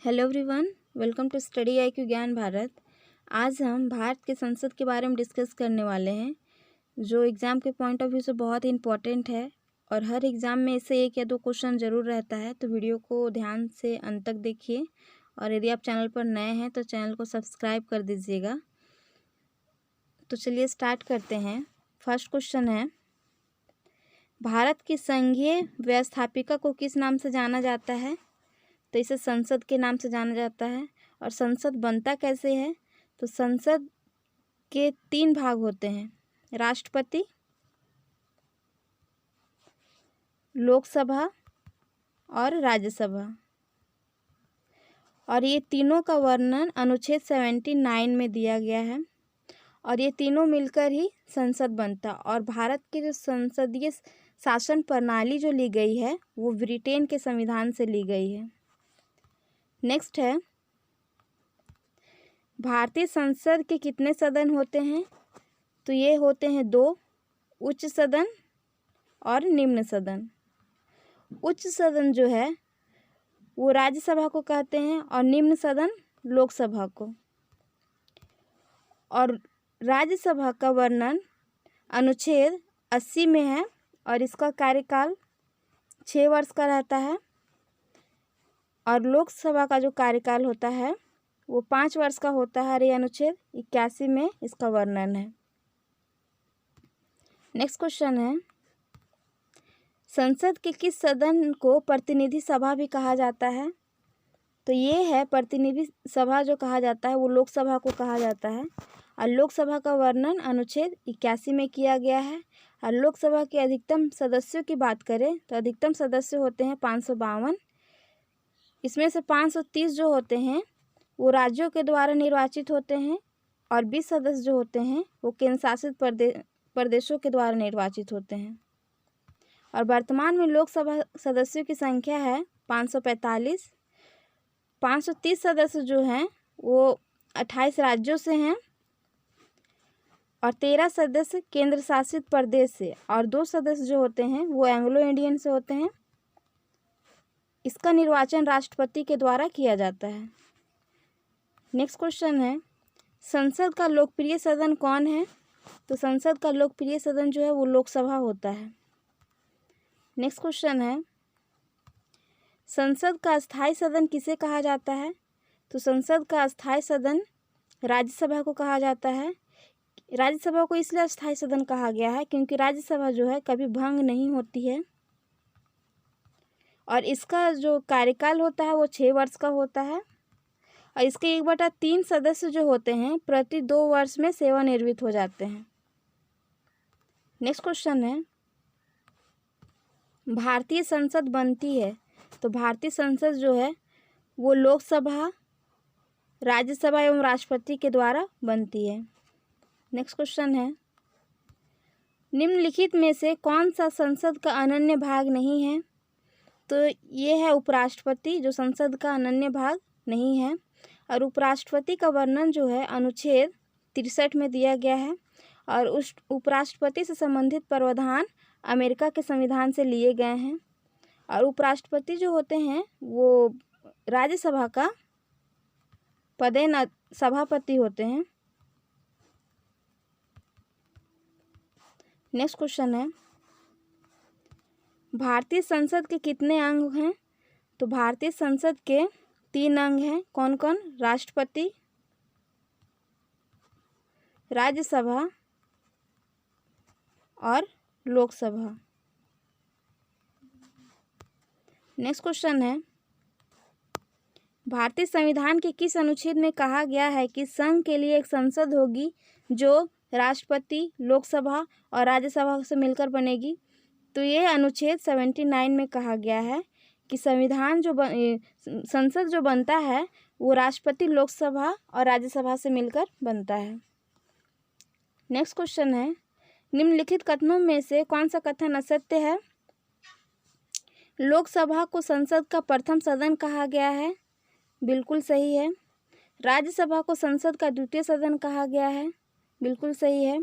Hello everyone, welcome to study IQ Gyan Bharat. आज हम भारत के संसद के बारे में डिस्कस करने वाले हैं, जो एग्ज़ाम के पॉइंट ऑफ व्यू से बहुत ही इम्पोर्टेंट है और हर एग्ज़ाम में इससे एक या दो क्वेश्चन ज़रूर रहता है। तो वीडियो को ध्यान से अंत तक देखिए और यदि आप चैनल पर नए हैं तो चैनल को सब्सक्राइब कर दीजिएगा। तो चलिए स्टार्ट करते हैं। फर्स्ट क्वेश्चन है, भारत की संघीय व्यवस्थापिका को किस नाम से जाना जाता है? तो इसे संसद के नाम से जाना जाता है। और संसद बनता कैसे है? तो संसद के 3 भाग होते हैं, राष्ट्रपति, लोकसभा और राज्यसभा। और ये तीनों का वर्णन अनुच्छेद 79 में दिया गया है और ये तीनों मिलकर ही संसद बनता। और भारत की जो संसदीय शासन प्रणाली जो ली गई है वो ब्रिटेन के संविधान से ली गई है। नेक्स्ट है, भारतीय संसद के कितने सदन होते हैं? तो ये होते हैं 2, उच्च सदन और निम्न सदन। उच्च सदन जो है वो राज्यसभा को कहते हैं और निम्न सदन लोकसभा को। और राज्यसभा का वर्णन अनुच्छेद 80 में है और इसका कार्यकाल 6 वर्ष का रहता है। और लोकसभा का जो कार्यकाल होता है वो 5 वर्ष का होता है। ये अनुच्छेद 81 में इसका वर्णन है। नेक्स्ट क्वेश्चन है, संसद के किस सदन को प्रतिनिधि सभा भी कहा जाता है? तो ये है प्रतिनिधि सभा जो कहा जाता है वो लोकसभा को कहा जाता है। और लोकसभा का वर्णन अनुच्छेद 81 में किया गया है। और लोकसभा के अधिकतम सदस्यों की बात करें तो अधिकतम सदस्य होते हैं 552। इसमें से 530 जो होते हैं वो राज्यों के द्वारा निर्वाचित होते हैं और 20 सदस्य जो होते हैं वो केंद्र शासित प्रदेशों के द्वारा निर्वाचित होते हैं। और वर्तमान में लोकसभा सदस्यों की संख्या है 545। 530 सदस्य जो हैं वो 28 राज्यों से हैं और 13 सदस्य केंद्र शासित प्रदेश से और 2 सदस्य जो होते हैं वो एंग्लो इंडियन से होते हैं। इसका निर्वाचन राष्ट्रपति के द्वारा किया जाता है। नेक्स्ट क्वेश्चन है, संसद का लोकप्रिय सदन कौन है? तो संसद का लोकप्रिय सदन जो है वो लोकसभा होता है। नेक्स्ट क्वेश्चन है, संसद का अस्थायी सदन किसे कहा जाता है? तो संसद का अस्थायी सदन राज्यसभा को कहा जाता है। राज्यसभा को इसलिए अस्थायी सदन कहा गया है क्योंकि राज्यसभा जो है कभी भंग नहीं होती है और इसका जो कार्यकाल होता है वो 6 वर्ष का होता है। और इसके 1/3 सदस्य जो होते हैं प्रति 2 वर्ष में सेवानिवृत्त हो जाते हैं। नेक्स्ट क्वेश्चन है, भारतीय संसद बनती है तो भारतीय संसद जो है वो लोकसभा, राज्यसभा एवं राष्ट्रपति के द्वारा बनती है। नेक्स्ट क्वेश्चन है, निम्नलिखित में से कौन सा संसद का अनन्य भाग नहीं है? तो ये है उपराष्ट्रपति, जो संसद का अनन्य भाग नहीं है। और उपराष्ट्रपति का वर्णन जो है अनुच्छेद 63 में दिया गया है और उस उपराष्ट्रपति से संबंधित प्रावधान अमेरिका के संविधान से लिए गए हैं। और उपराष्ट्रपति जो होते हैं वो राज्यसभा का पदेन सभापति होते हैं। नेक्स्ट क्वेश्चन है, भारतीय संसद के कितने अंग हैं? तो भारतीय संसद के 3 अंग हैं। कौन कौन? राष्ट्रपति, राज्यसभा और लोकसभा। नेक्स्ट क्वेश्चन है, भारतीय संविधान के किस अनुच्छेद में कहा गया है कि संघ के लिए एक संसद होगी जो राष्ट्रपति, लोकसभा और राज्यसभा से मिलकर बनेगी? तो ये अनुच्छेद 79 में कहा गया है कि संविधान जो संसद जो बनता है वो राष्ट्रपति, लोकसभा और राज्यसभा से मिलकर बनता है। नेक्स्ट क्वेश्चन है, निम्नलिखित कथनों में से कौन सा कथन असत्य है? लोकसभा को संसद का प्रथम सदन कहा गया है, बिल्कुल सही है। राज्यसभा को संसद का द्वितीय सदन कहा गया है, बिल्कुल सही है।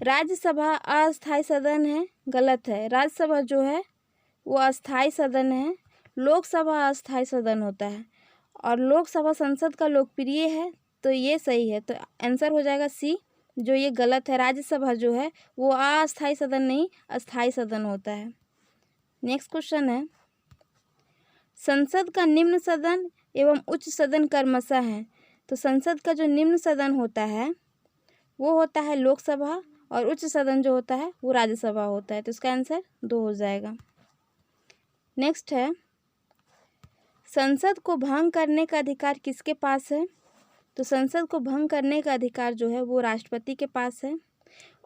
राज्यसभा अस्थायी सदन है, गलत है। राज्यसभा जो है वो अस्थायी सदन है, लोकसभा अस्थायी सदन होता है। और लोकसभा संसद का लोकप्रिय है, तो ये सही है। तो आंसर हो जाएगा सी, जो ये गलत है। राज्यसभा जो है वो अस्थायी सदन नहीं, अस्थायी सदन होता है। नेक्स्ट क्वेश्चन है, संसद का निम्न सदन एवं उच्च सदन क्रमशः है। तो संसद का जो निम्न सदन होता है वो होता है लोकसभा, और उच्च सदन जो होता है वो राज्यसभा होता है। तो इसका आंसर 2 हो जाएगा। नेक्स्ट है, संसद को भंग करने का अधिकार किसके पास है। तो संसद को भंग करने का अधिकार जो है वो राष्ट्रपति के पास है,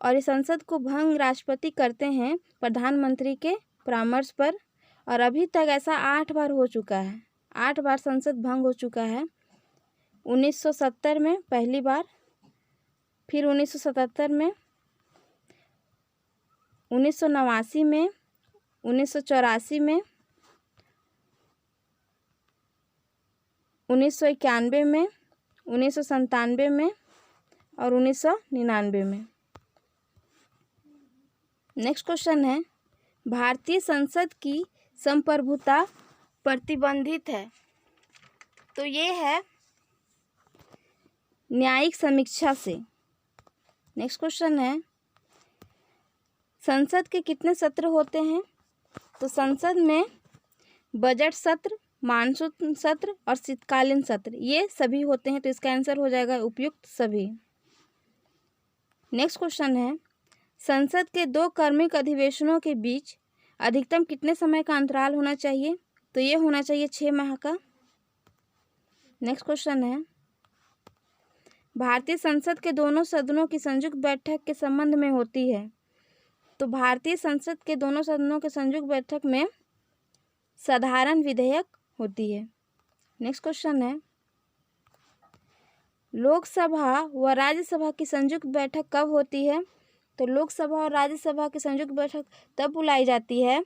और इस संसद को भंग राष्ट्रपति करते हैं प्रधानमंत्री के परामर्श पर। और अभी तक ऐसा 8 बार हो चुका है, 8 बार संसद भंग हो चुका है। 1970 में पहली बार, फिर 1977 में, 1989 में, 1984 में, 1991 में, 1997 में और 1999 में। नेक्स्ट क्वेश्चन है, भारतीय संसद की संप्रभुता प्रतिबंधित है। तो ये है न्यायिक समीक्षा से। नेक्स्ट क्वेश्चन है, संसद के कितने सत्र होते हैं। तो संसद में बजट सत्र, मानसून सत्र और शीतकालीन सत्र ये सभी होते हैं। तो इसका आंसर हो जाएगा उपयुक्त सभी। नेक्स्ट क्वेश्चन है, संसद के 2 क्रमिक अधिवेशनों के बीच अधिकतम कितने समय का अंतराल होना चाहिए। तो ये होना चाहिए 6 माह का। नेक्स्ट क्वेश्चन है, भारतीय संसद के दोनों सदनों की संयुक्त बैठक के संबंध में होती है। तो भारतीय संसद के दोनों सदनों के संयुक्त बैठक में साधारण विधेयक होती है। नेक्स्ट क्वेश्चन है, लोकसभा व राज्यसभा की संयुक्त बैठक कब होती है। तो लोकसभा और राज्यसभा की संयुक्त बैठक तब बुलाई जाती है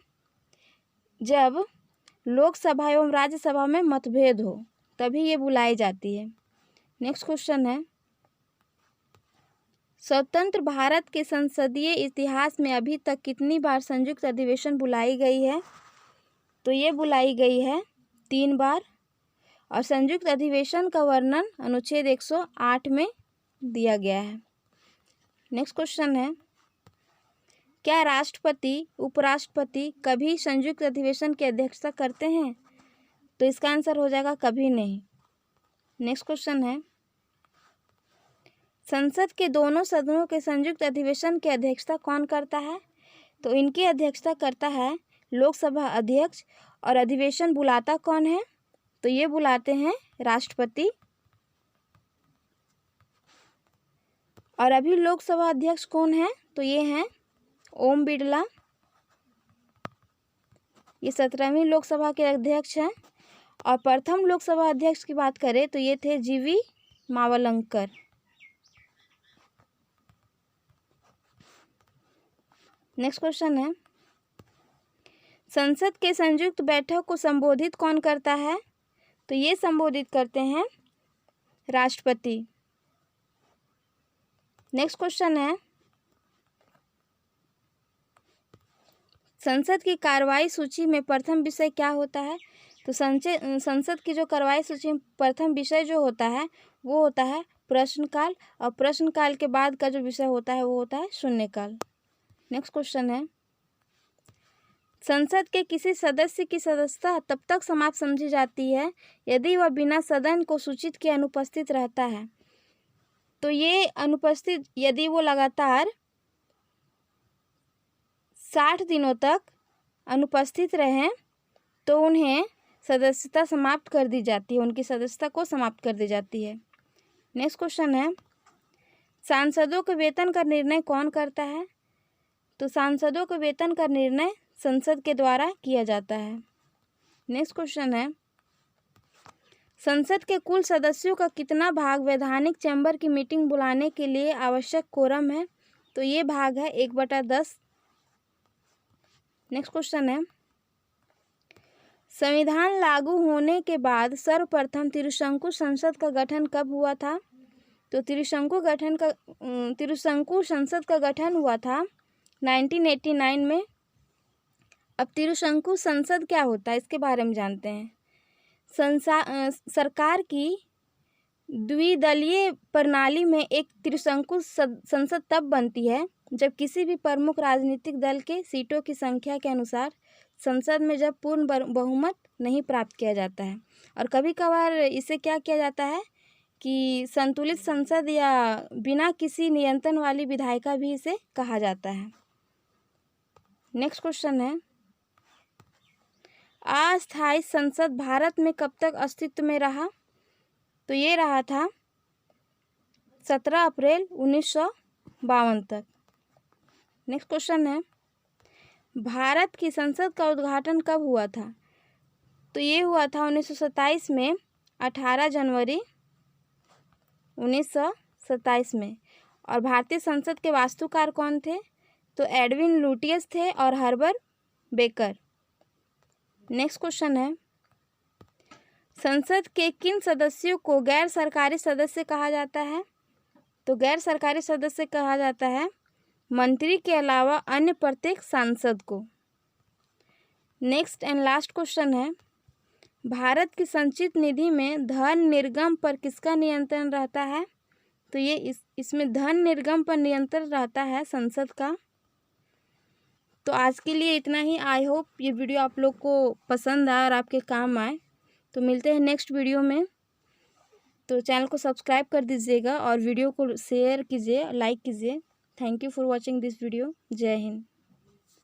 जब लोकसभा एवं राज्यसभा में मतभेद हो, तभी ये बुलाई जाती है। नेक्स्ट क्वेश्चन है, स्वतंत्र भारत के संसदीय इतिहास में अभी तक कितनी बार संयुक्त अधिवेशन बुलाई गई है। तो ये बुलाई गई है 3 बार, और संयुक्त अधिवेशन का वर्णन अनुच्छेद 108 में दिया गया है। नेक्स्ट क्वेश्चन है, क्या राष्ट्रपति उपराष्ट्रपति कभी संयुक्त अधिवेशन की अध्यक्षता करते हैं। तो इसका आंसर हो जाएगा कभी नहीं। नेक्स्ट क्वेश्चन है, संसद के दोनों सदनों के संयुक्त अधिवेशन की अध्यक्षता कौन करता है। तो इनकी अध्यक्षता करता है लोकसभा अध्यक्ष, और अधिवेशन बुलाता कौन है। तो ये बुलाते हैं राष्ट्रपति। और अभी लोकसभा अध्यक्ष कौन है। तो ये हैं ओम बिरला, ये 17वीं लोकसभा के अध्यक्ष हैं। और प्रथम लोकसभा अध्यक्ष की बात करें तो ये थे जीवी मावलंकर। नेक्स्ट क्वेश्चन है, संसद के संयुक्त बैठक को संबोधित कौन करता है। तो ये संबोधित करते हैं राष्ट्रपति। नेक्स्ट क्वेश्चन है, संसद की कार्यवाही सूची में प्रथम विषय क्या होता है। तो संसद की जो कार्यवाही सूची में प्रथम विषय जो होता है वो होता है प्रश्नकाल, और प्रश्नकाल के बाद का जो विषय होता है वो होता है शून्यकाल। नेक्स्ट क्वेश्चन है, संसद के किसी सदस्य की सदस्यता तब तक समाप्त समझी जाती है यदि वह बिना सदन को सूचित किए अनुपस्थित रहता है। तो ये अनुपस्थित यदि वो लगातार 60 दिनों तक अनुपस्थित रहें तो उन्हें सदस्यता समाप्त कर दी जाती है, उनकी सदस्यता को समाप्त कर दी जाती है। नेक्स्ट क्वेश्चन है, सांसदों के वेतन का निर्णय कौन करता है। तो सांसदों के वेतन का निर्णय संसद के द्वारा किया जाता है। नेक्स्ट क्वेश्चन है, संसद के कुल सदस्यों का कितना भाग वैधानिक चैम्बर की मीटिंग बुलाने के लिए आवश्यक कोरम है। तो ये भाग है 1/10। नेक्स्ट क्वेश्चन है, संविधान लागू होने के बाद सर्वप्रथम त्रिशंकु संसद का गठन कब हुआ था। तो त्रिशंकु संसद का गठन हुआ था 1989 में। अब त्रिशंकु संसद क्या होता है इसके बारे में जानते हैं। सरकार की द्विदलीय प्रणाली में एक त्रिशंकु संसद तब बनती है जब किसी भी प्रमुख राजनीतिक दल के सीटों की संख्या के अनुसार संसद में जब पूर्ण बहुमत नहीं प्राप्त किया जाता है। और कभी कभार इसे क्या किया जाता है कि संतुलित संसद या बिना किसी नियंत्रण वाली विधायिका भी इसे कहा जाता है। नेक्स्ट क्वेश्चन है, अस्थायी संसद भारत में कब तक अस्तित्व में रहा? तो ये रहा था 17 अप्रैल 1952 तक। नेक्स्ट क्वेश्चन है, भारत की संसद का उद्घाटन कब हुआ था? तो ये हुआ था 1927 में, 18 जनवरी 1927 में। और भारतीय संसद के वास्तुकार कौन थे? तो एडविन लुटियस थे और हर्बर्ट बेकर। नेक्स्ट क्वेश्चन है, संसद के किन सदस्यों को गैर सरकारी सदस्य कहा जाता है? तो गैर सरकारी सदस्य कहा जाता है मंत्री के अलावा अन्य प्रत्येक सांसद को। नेक्स्ट एंड लास्ट क्वेश्चन है, भारत की संचित निधि में धन निर्गम पर किसका नियंत्रण रहता है? तो ये इसमें धन निर्गम पर नियंत्रण रहता है संसद का। तो आज के लिए इतना ही। आई होप ये वीडियो आप लोग को पसंद आए और आपके काम आए। तो मिलते हैं नेक्स्ट वीडियो में। तो चैनल को सब्सक्राइब कर दीजिएगा और वीडियो को शेयर कीजिए, लाइक कीजिए। Thank you for watching this video. जय हिंद।